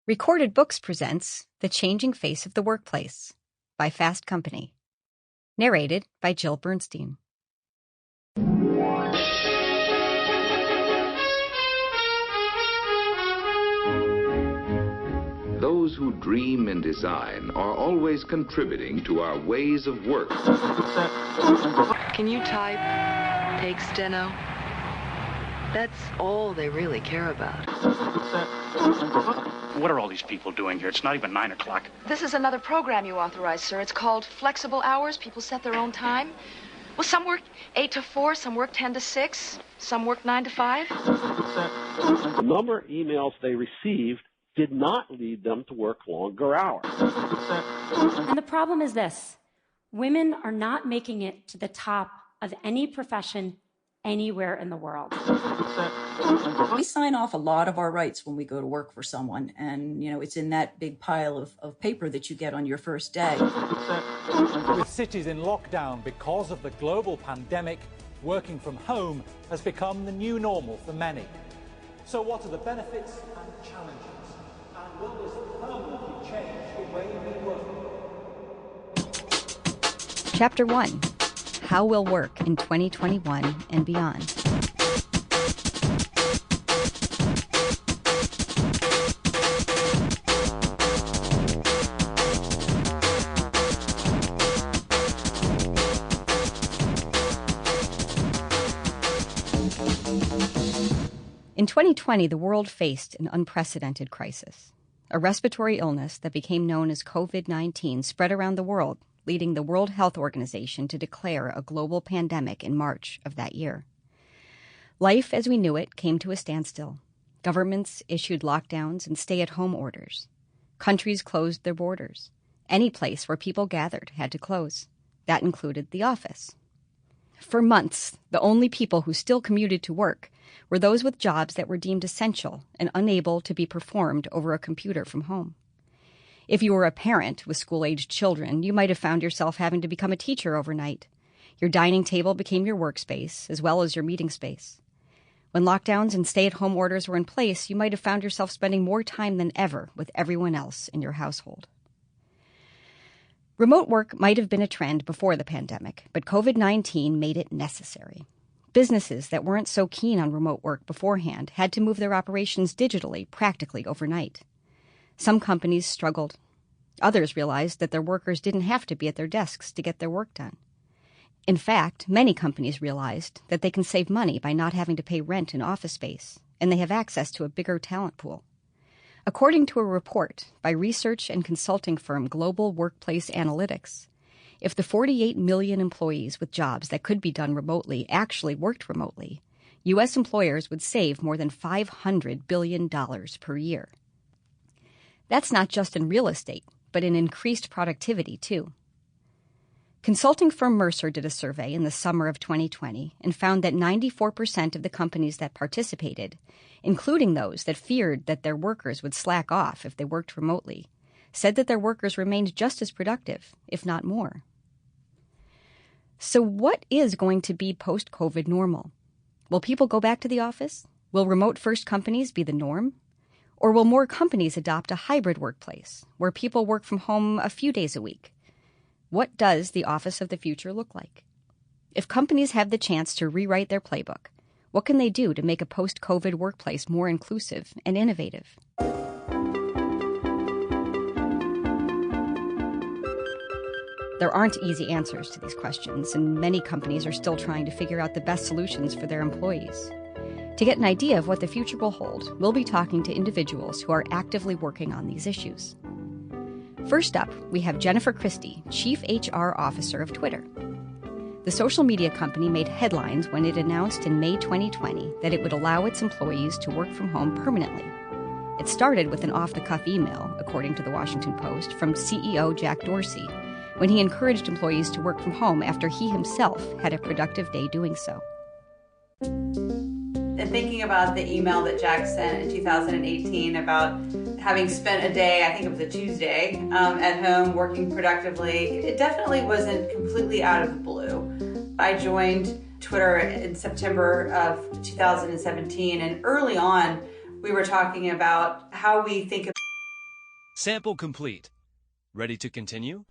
Recorded Books presents The Changing Face of the Workplace by Fast Company. Narrated by Jill Bernstein. Those who dream and design are always contributing to our ways of work. Can you type, take steno? That's all they really care about. What are all these people doing here? It's not even 9 o'clock. This is another program you authorized, sir. It's called Flexible Hours. People set their own time. Well, some work 8 to 4, some work 10 to 6, some work 9 to 5. The number of emails they received did not lead them to work longer hours. And the problem is this: women are not making it to the top of any profession anywhere in the world. We sign off a lot of our rights when we go to work for someone, and it's in that big pile of paper that you get on your first day. With cities in lockdown because of the global pandemic, working from home has become the new normal for many. So what are the benefits and challenges? And will this permanently change the way we work? Chapter 1. How We'll Work in 2021 and Beyond. In 2020, the world faced an unprecedented crisis. A respiratory illness that became known as COVID-19 spread around the world, leading the World Health Organization to declare a global pandemic in March of that year. Life as we knew it came to a standstill. Governments issued lockdowns and stay-at-home orders. Countries closed their borders. Any place where people gathered had to close. That included the office. For months, the only people who still commuted to work were those with jobs that were deemed essential and unable to be performed over a computer from home. If you were a parent with school-aged children, you might have found yourself having to become a teacher overnight. Your dining table became your workspace, as well as your meeting space. When lockdowns and stay-at-home orders were in place, you might have found yourself spending more time than ever with everyone else in your household. Remote work might have been a trend before the pandemic, but COVID-19 made it necessary. Businesses that weren't so keen on remote work beforehand had to move their operations digitally practically overnight. Some companies struggled. Others realized that their workers didn't have to be at their desks to get their work done. In fact, many companies realized that they can save money by not having to pay rent and office space, and they have access to a bigger talent pool. According to a report by research and consulting firm Global Workplace Analytics, if the 48 million employees with jobs that could be done remotely actually worked remotely, U.S. employers would save more than $500 billion per year. That's not just in real estate, but in increased productivity, too. Consulting firm Mercer did a survey in the summer of 2020 and found that 94% of the companies that participated, including those that feared that their workers would slack off if they worked remotely, said that their workers remained just as productive, if not more. So what is going to be post-COVID normal? Will people go back to the office? Will remote-first companies be the norm? Or will more companies adopt a hybrid workplace where people work from home a few days a week? What does the office of the future look like? If companies have the chance to rewrite their playbook, what can they do to make a post-COVID workplace more inclusive and innovative? There aren't easy answers to these questions, and many companies are still trying to figure out the best solutions for their employees. To get an idea of what the future will hold, we'll be talking to individuals who are actively working on these issues. First up, we have Jennifer Christie, Chief HR Officer of Twitter. The social media company made headlines when it announced in May 2020 that it would allow its employees to work from home permanently. It started with an off-the-cuff email, according to the Washington Post, from CEO Jack Dorsey, when he encouraged employees to work from home after he himself had a productive day doing so. And thinking about the email that Jack sent in 2018 about having spent a day, I think it was a Tuesday, at home working productively, it definitely wasn't completely out of the blue. I joined Twitter in September of 2017, and early on, we were talking about how we think of Sample complete. Ready to continue?